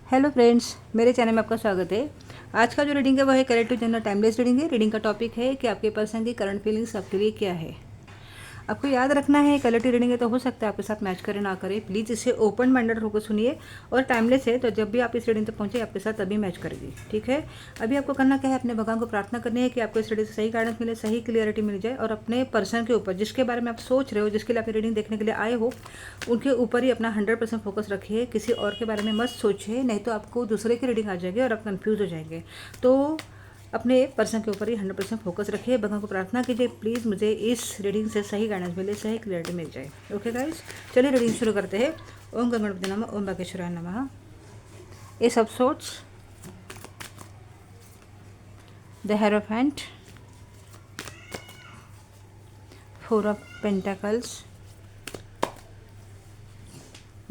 Hello friends, मेरे channel में आपका स्वागत है। आज का जो रीडिंग है वो है कलेक्टिव जनरल टाइमलेस रीडिंग है। रीडिंग का टॉपिक है कि आपके पर्सन की करंट फीलिंग्स आपके लिए क्या है। आपको याद रखना है कलेक्टिव रीडिंग है तो हो सकता है आपके साथ मैच करे ना करे। प्लीज़ इसे ओपन माइंडेड होकर सुनिए और टाइमलेस है तो जब भी आप इस रीडिंग तक पहुंचे आपके साथ तभी मैच करेगी। ठीक है, अभी आपको करना क्या है, अपने भगवान को प्रार्थना करनी है कि आपको इस रीडिंग से सही गाइडेंस मिले, सही क्लियरिटी मिल जाए और अपने पर्सन के ऊपर जिसके बारे में आप सोच रहे हो, जिसके लिए आप रीडिंग देखने के लिए आए हो, उनके ऊपर ही अपना 100% फोकस रखिए। किसी और के बारे में मत सोचिए, नहीं तो आपको दूसरे की रीडिंग आ जाएगी और आप कंफ्यूज हो जाएंगे। तो अपने पर्सन के ऊपर ही 100% फोकस रखिए। भगवान को प्रार्थना कीजिए प्लीज़ मुझे इस रीडिंग से सही गाइडेंस मिले, सही क्लियरिटी मिल जाए। ओके गाइस, चलिए रीडिंग शुरू करते हैं। ओम गणपति नमः, ओम बागेश्वराय नमः। Ace of swords, the hierophant, four of pentacles,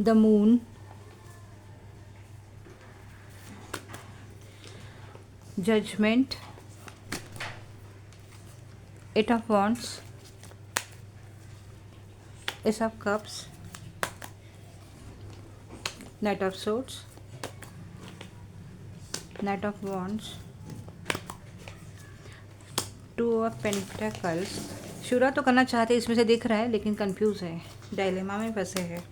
the moon, judgement, eight of wands, ace of cups, knight of swords, knight of wands, two of pentacles. शुरुआत तो करना चाहते हैं इसमें से दिख रहा है लेकिन कंफ्यूज है, डायलेमा में फंसे हैं।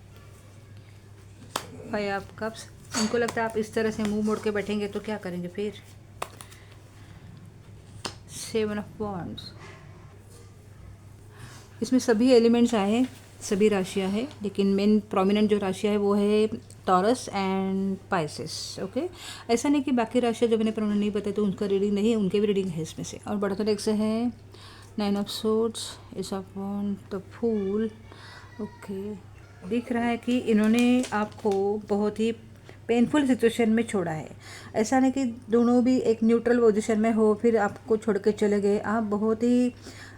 फाइव ऑफ कप्स, उनको लगता है आप इस तरह से मुंह मोड़ के बैठेंगे तो क्या करेंगे फिर। सेवन ऑफ वॉन्ड्स, इसमें सभी एलिमेंट्स आए हैं, सभी राशियां हैं, लेकिन मेन प्रोमिनेंट जो राशियां है वो है टॉरस एंड पाइसेस। ओके, ऐसा नहीं कि बाकी राशियां जो मैंने प्रोमिनेंट नहीं बताई तो उनका रीडिंग नहीं है, उनके भी रीडिंग है इसमें से। और बड़ा तो एक से है nine of swords, ace of wand, the fool. Okay, दिख रहा है कि इन्होंने आपको बहुत ही पेनफुल सिचुएशन में छोड़ा है। ऐसा नहीं कि दोनों भी एक न्यूट्रल पोजीशन में हो फिर आपको छोड़ के चले गए। आप बहुत ही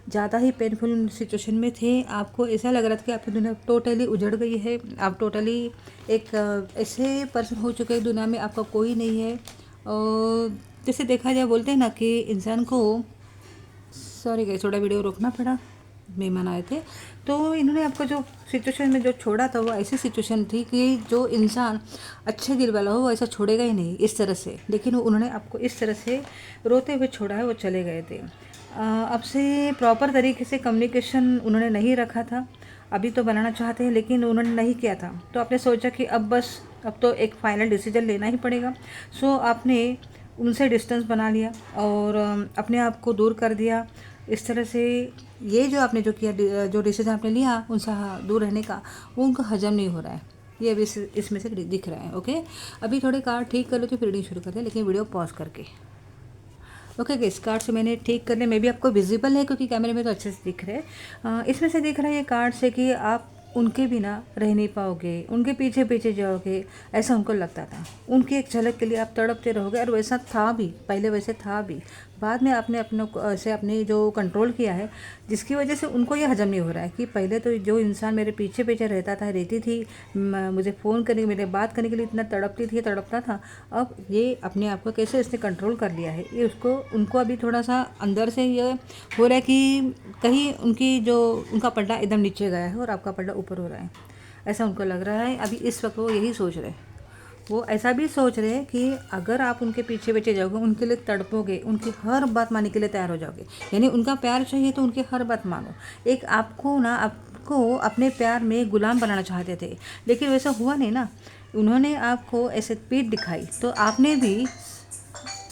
ज़्यादा ही पेनफुल सिचुएशन में थे। आपको ऐसा लग रहा था कि आपकी दुनिया टोटली उजड़ गई है। आप टोटली एक ऐसे पर्सन हो चुके हैं दुनिया में, आपका कोई नहीं है। और जैसे देखा जाए, बोलते हैं ना कि इंसान को, सॉरी गाइस थोड़ा वीडियो रोकना पड़ा, मेहमान आए थे। तो इन्होंने आपको जो सिचुएशन में जो छोड़ा था वो ऐसी सिचुएशन थी कि जो इंसान अच्छे दिल वाला हो वो ऐसा छोड़ेगा ही नहीं इस तरह से, लेकिन उन्होंने आपको इस तरह से रोते हुए छोड़ा है, वो चले गए थे। आपसे प्रॉपर तरीके से कम्युनिकेशन उन्होंने नहीं रखा था। अभी तो बनाना चाहते हैं लेकिन उन्होंने नहीं किया था, तो आपने सोचा कि अब तो एक फाइनल डिसीजन लेना ही पड़ेगा। सो आपने उनसे डिस्टेंस बना लिया और अपने आप को दूर कर दिया। इस तरह से ये जो आपने जो किया, जो डिसीजन आपने लिया उनसे दूर रहने का, वो उनको हजम नहीं हो रहा है। ये अभी इसमें से दिख रहा है। ओके, अभी थोड़े कार्ड ठीक कर लो तो फिर रीडिंग शुरू करते हैं, लेकिन वीडियो पॉज करके। ओके गाइस, कार्ड से मैंने ठीक कर लिया। मे भी आपको विजिबल है क्योंकि कैमरे में तो अच्छे से दिख रहे हैं। इसमें से दिख रहा है ये कार्ड से कि आप उनके बिना रह नहीं पाओगे, उनके पीछे पीछे जाओगे, ऐसा उनको लगता था। उनकी एक झलक के लिए आप तड़पते रहोगे, और वैसा था भी, पहले वैसे था भी। बाद में आपने अपने ऐसे अपने जो कंट्रोल किया है, जिसकी वजह से उनको ये हजम नहीं हो रहा है कि पहले तो जो इंसान मेरे पीछे पीछे रहती थी, मुझे फ़ोन करने, मेरे बात करने के लिए इतना तड़पता था, अब ये अपने आप को कैसे इसने कंट्रोल कर लिया है। ये उनको अभी थोड़ा सा अंदर से ये हो रहा है कि कहीं उनका पल्ला एकदम नीचे गया है और आपका पल्ला ऊपर हो रहा है, ऐसा उनको लग रहा है। अभी इस वक्त वो यही सोच रहे हैं। वो ऐसा भी सोच रहे हैं कि अगर आप उनके पीछे पीछे जाओगे, उनके लिए तड़पोगे, उनकी हर बात मानने के लिए तैयार हो जाओगे, यानी उनका प्यार चाहिए तो उनकी हर बात मानो। एक आपको अपने प्यार में गुलाम बनाना चाहते थे, लेकिन वैसा हुआ नहीं ना। उन्होंने आपको ऐसे पीठ दिखाई तो आपने भी,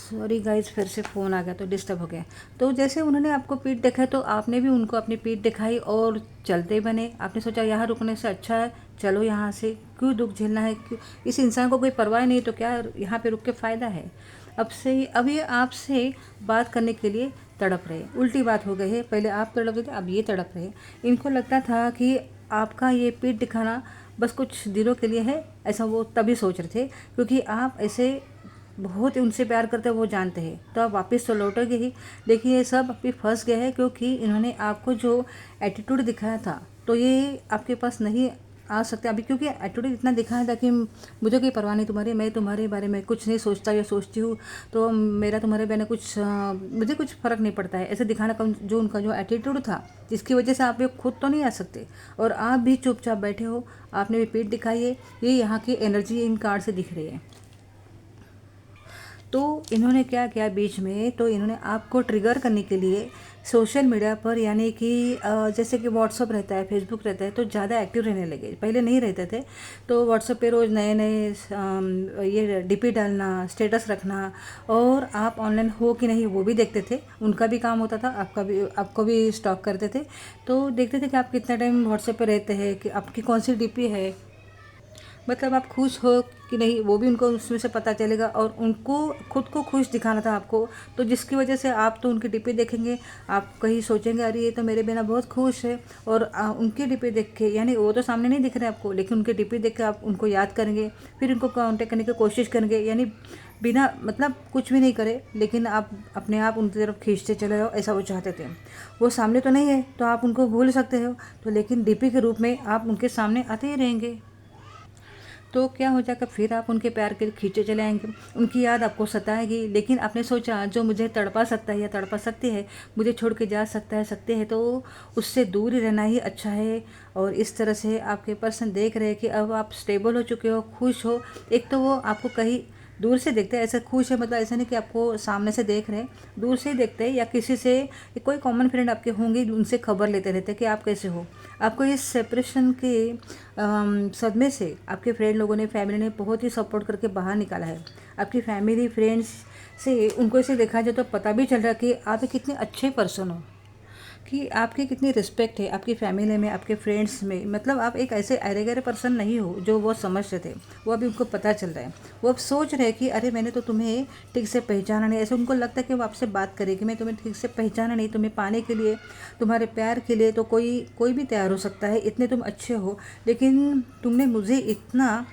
सॉरी गाइस फिर से फ़ोन आ गया तो डिस्टर्ब हो गया। तो जैसे उन्होंने आपको पीठ दिखाई तो आपने भी उनको अपनी पीठ दिखाई और चलते बने। आपने सोचा यहाँ रुकने से अच्छा है चलो यहाँ से, क्यों दुख झेलना है, क्यों, इस इंसान को कोई परवाह नहीं तो क्या यहाँ पे रुक के फ़ायदा है। अब ये आपसे बात करने के लिए तड़प रहे। उल्टी बात हो गई है, पहले आप तड़प रहे थे, अब ये तड़प रहे। इनको लगता था कि आपका ये पीठ दिखाना बस कुछ दिनों के लिए है, ऐसा वो तभी सोच रहे थे, क्योंकि आप ऐसे बहुत उनसे प्यार करते हैं, वो जानते हैं। तो आप वापस तो लौटोगे ही, लेकिन ये सब अभी फंस गए हैं क्योंकि इन्होंने आपको जो एटीट्यूड दिखाया था तो ये आपके पास नहीं आ सकते अभी, क्योंकि एटीट्यूड इतना दिखाया था कि मुझे कोई परवाह नहीं तुम्हारी, मैं तुम्हारे बारे में कुछ नहीं सोचता या सोचती हूँ, तो मेरा तुम्हारे बारे में मुझे कुछ फ़र्क नहीं पड़ता है, ऐसे दिखाने का जो उनका जो एटीट्यूड था, जिसकी वजह से आप ये खुद तो नहीं आ सकते और आप भी चुपचाप बैठे हो। आपने भी पीठ दिखाई है, ये यहाँ की एनर्जी इन कार्ड से दिख रही है। तो इन्होंने क्या किया बीच में, तो इन्होंने आपको ट्रिगर करने के लिए सोशल मीडिया पर, यानी कि जैसे कि व्हाट्सअप रहता है, फेसबुक रहता है, तो ज़्यादा एक्टिव रहने लगे। पहले नहीं रहते थे, तो व्हाट्सअप पे रोज़ नए नए ये डीपी डालना, स्टेटस रखना, और आप ऑनलाइन हो कि नहीं वो भी देखते थे। उनका भी काम होता था, आपको भी स्टॉक करते थे। तो देखते थे कि आप कितना टाइम व्हाट्सएप पे रहते हैं, कि आपकी कौन सी डीपी है, मतलब आप खुश हो कि नहीं वो भी उनको उसमें से पता चलेगा। और उनको खुद को खुश दिखाना था आपको, तो जिसकी वजह से आप तो उनकी डीपी देखेंगे, आप कहीं सोचेंगे अरे ये तो मेरे बिना बहुत खुश है, और उनकी डीपी देख के, यानी वो तो सामने नहीं दिख रहे आपको, लेकिन उनकी डीपी देख के आप उनको याद करेंगे, फिर उनको कांटेक्ट करने की कोशिश करेंगे, यानी बिना मतलब कुछ भी नहीं करे, लेकिन आप अपने आप उनकी तरफ खींचते चले जाओ, ऐसा वो चाहते थे। वो सामने तो नहीं है तो आप उनको भूल सकते हो, तो लेकिन डीपी के रूप में आप उनके सामने आते ही रहेंगे। तो क्या हो जाएगा, फिर आप उनके प्यार के खींचे चले आएंगे, उनकी याद आपको सताएगी। लेकिन आपने सोचा जो मुझे तड़पा सकता है या तड़पा सकती है, मुझे छोड़ के जा सकते हैं, तो उससे दूर ही रहना ही अच्छा है। और इस तरह से आपके पर्सन देख रहे हैं कि अब आप स्टेबल हो चुके हो, खुश हो। एक तो वो आपको कहीं दूर से देखते हैं, ऐसा खुश है, मतलब ऐसा नहीं कि आपको सामने से देख रहे हैं, दूर से ही देखते हैं, या किसी से कोई कॉमन फ्रेंड आपके होंगे, उनसे खबर लेते रहते हैं कि आप कैसे हो। आपको इस सेपरेशन के सदमे से आपके फ्रेंड लोगों ने, फैमिली ने बहुत ही सपोर्ट करके बाहर निकाला है। आपकी फैमिली फ्रेंड्स से उनको ऐसे देखा जाए तो पता भी चल रहा है कि आप एक कितने अच्छे पर्सन हो, कि आपकी कितनी रिस्पेक्ट है आपकी फैमिली में, आपके फ्रेंड्स में। मतलब आप एक ऐसे अरे गहरे पर्सन नहीं हो जो वो समझते थे, वो अभी उनको पता चल रहा है। वो अब सोच रहे हैं कि अरे मैंने तो तुम्हें ठीक से पहचाना नहीं। ऐसे उनको लगता है कि वो आपसे बात करे कि मैं तुम्हें ठीक से पहचाना नहीं, तुम्हें पाने के लिए, तुम्हारे प्यार के लिए तो कोई भी तैयार हो सकता है, इतने तुम अच्छे हो, लेकिन तुमने मुझे इतना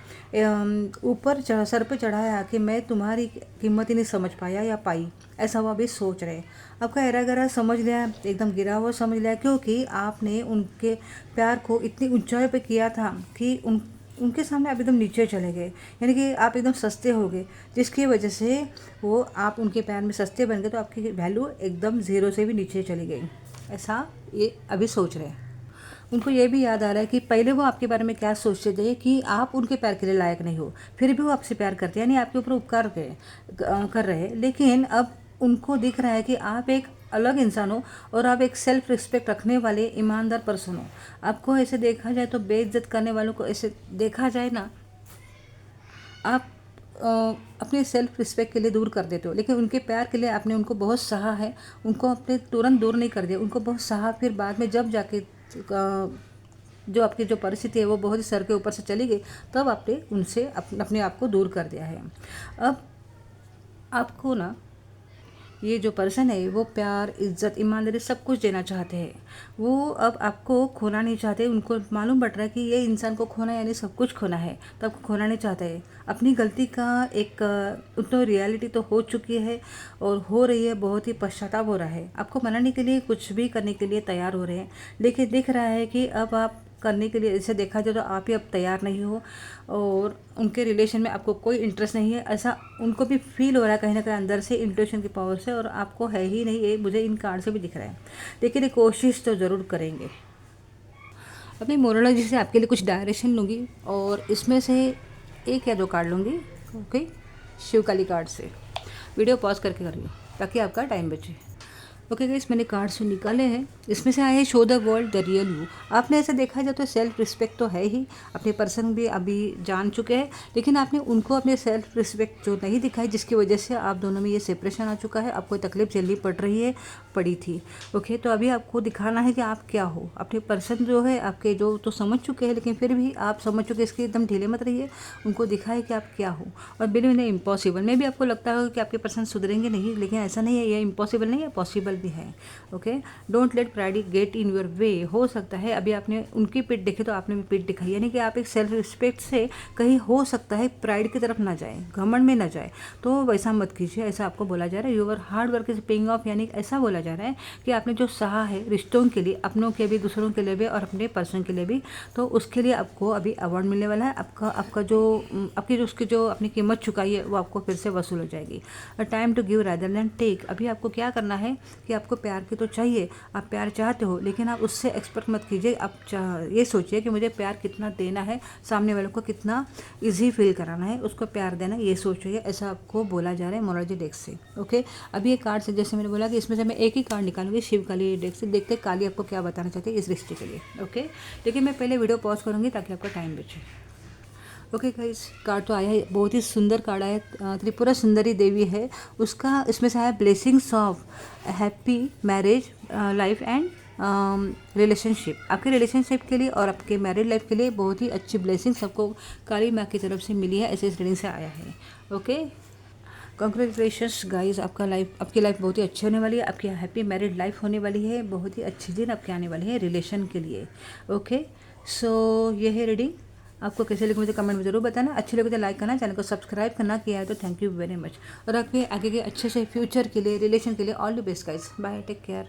ऊपर सर पे चढ़ाया कि मैं तुम्हारी कीमत ही नहीं समझ पाया या पाई। ऐसा वो अभी सोच रहे हैं। आपका एरा गरा समझ लिया, एकदम गिरा हुआ समझ लिया, क्योंकि आपने उनके प्यार को इतनी ऊंचाई पे किया था कि उनके सामने आप एकदम नीचे चले गए, यानी कि आप एकदम सस्ते हो गए, जिसकी वजह से वो आप उनके प्यार में सस्ते बन गए, तो आपकी वैल्यू एकदम ज़ीरो से भी नीचे चली गई। ऐसा ये अभी सोच रहे हैं। उनको ये भी याद आ रहा है कि पहले वो आपके बारे में क्या सोचते थे कि आप उनके प्यार के लिए लायक नहीं हो, फिर भी वो आपसे प्यार करते हैं, यानी आपके ऊपर उपकार कर रहे हैं। लेकिन अब उनको दिख रहा है कि आप एक अलग इंसान हो, और आप एक सेल्फ रिस्पेक्ट रखने वाले ईमानदार पर्सन हो। आपको ऐसे देखा जाए तो बेइज्जत करने वालों को ऐसे देखा जाए ना, आप अपने सेल्फ रिस्पेक्ट के लिए दूर कर देते हो, लेकिन उनके प्यार के लिए आपने उनको बहुत सहा है। उनको अपने तुरंत दूर नहीं कर दिया, उनको बहुत सहा, फिर बाद में जब जाके जो आपकी जो परिस्थिति है वो बहुत ही सर के ऊपर से चली गई, तब आपने उनसे अपने आप को दूर कर दिया है। अब आपको ना ये जो पर्सन है वो प्यार, इज्जत, ईमानदारी सब कुछ देना चाहते हैं। वो अब आपको खोना नहीं चाहते। उनको मालूम पड़ रहा है कि ये इंसान को खोना यानी सब कुछ खोना है, तो आपको खोना नहीं चाहते हैं। अपनी गलती का एक उतना रियलिटी तो हो चुकी है और हो रही है, बहुत ही पश्चाताप हो रहा है। आपको मनाने के लिए कुछ भी करने के लिए तैयार हो रहे हैं, लेकिन दिख रहा है कि अब आप करने के लिए, इसे देखा जाए तो आप ही अब तैयार नहीं हो, और उनके रिलेशन में आपको कोई इंटरेस्ट नहीं है, ऐसा उनको भी फील हो रहा है कहीं ना कहीं अंदर से, इंट्यूशन की पावर से। और आपको है ही नहीं, ये मुझे इन कार्ड से भी दिख रहा है, लेकिन ये कोशिश तो ज़रूर करेंगे। अपनी मोरोलॉजी से आपके लिए कुछ डायरेक्शन लूँगी, और इसमें से एक या दो कार्ड लूँगी, ओके, शिवकाली कार्ड से। वीडियो पॉज करके करिए ताकि आपका टाइम बचे। ओके गाइस, मैंने कार्ड्स निकाले हैं, इसमें से आए show the world the real you. आपने ऐसा देखा जाए तो सेल्फ रिस्पेक्ट तो है ही, अपने पर्सन भी अभी जान चुके हैं, लेकिन आपने उनको अपने सेल्फ रिस्पेक्ट जो नहीं दिखाई, जिसकी वजह से आप दोनों में ये सेपरेशन आ चुका है, आपको तकलीफ झेलनी पड़ी थी। ओके, तो अभी आपको दिखाना है कि आप क्या हो। अपने पर्सन जो है आपके जो तो समझ चुके हैं, लेकिन फिर भी आप समझ चुके, इसके एकदम ढीले मत रहिए, उनको दिखाए कि आप क्या हो। और बिल्कुल नहीं इम्पॉसिबल में भी आपको लगता है कि आपके पर्सन सुधरेंगे नहीं, लेकिन ऐसा नहीं है, ये इम्पॉसिबल नहीं है, पॉसिबल भी है। Okay, don't let pride get in your way. हो सकता है अभी आपने उनकी पीठ देखी तो आपने भी पीठ दिखाई, यानी कि आप एक सेल्फ रिस्पेक्ट से कहीं हो सकता है प्राइड की तरफ ना जाए, घमंड में ना जाए, तो वैसा मत कीजिए। ऐसा आपको बोला जा रहा है, your hard work is paying off, यानी ऐसा बोला जा रहा है कि आपने जो सहा है रिश्तों के लिए, अपनों के भी, दूसरों के लिए भी, और अपने पर्सन के लिए भी, तो उसके लिए आपको अभी अवार्ड मिलने वाला है। आपका जो आपकी जो उसकी जो अपनी कीमत चुकाई है वो आपको फिर से वसूल हो जाएगी। Time to give rather than take. अभी आपको क्या करना है कि आपको प्यार की तो चाहिए, आप प्यार चाहते हो, लेकिन आप उससे एक्सपेक्ट मत कीजिए। आप ये सोचिए कि मुझे प्यार कितना देना है, सामने वालों को कितना ईजी फील कराना है, उसको प्यार देना, ये सोचिए। ऐसा आपको बोला जा रहा है मोरालजी डेक से। ओके, अभी ये कार्ड से जैसे मैंने बोला कि इसमें से मैं एक ही कार्ड निकालूंगी शिव काली डेक से, देखते काली आपको क्या बताना चाहती है इस रिश्ते के लिए। ओके, लेकिन मैं पहले वीडियो पॉज करूँगी ताकि आपका टाइम बचे। ओके गाइस, कार्ड तो आया है, बहुत ही सुंदर कार्ड आया। त्रिपुरा सुंदरी देवी है, उसका इसमें से आया blessings of happy marriage life and relationship. आपके रिलेशनशिप के लिए और आपके मैरिड लाइफ के लिए बहुत ही अच्छी ब्लेसिंग्स आपको काली माँ की तरफ से मिली है, ऐसे इस रीडिंग से आया है। ओके, कॉन्ग्रेचुलेशंस गाइस, आपकी लाइफ बहुत ही अच्छी होने वाली है, आपकी हैप्पी मैरिड लाइफ होने वाली है, बहुत ही अच्छी दिन आपके आने वाली है रिलेशन के लिए। ओके, सो ये है रीडिंग। आपको कैसे लगे मुझे कमेंट में ज़रूर बताना। अच्छी लगे तो लाइक करना, चैनल को सब्सक्राइब करना, किया है तो थैंक यू वेरी मच। और आपके आगे के अच्छे से फ्यूचर के लिए, रिलेशन के लिए all the best guys. Bye, take care.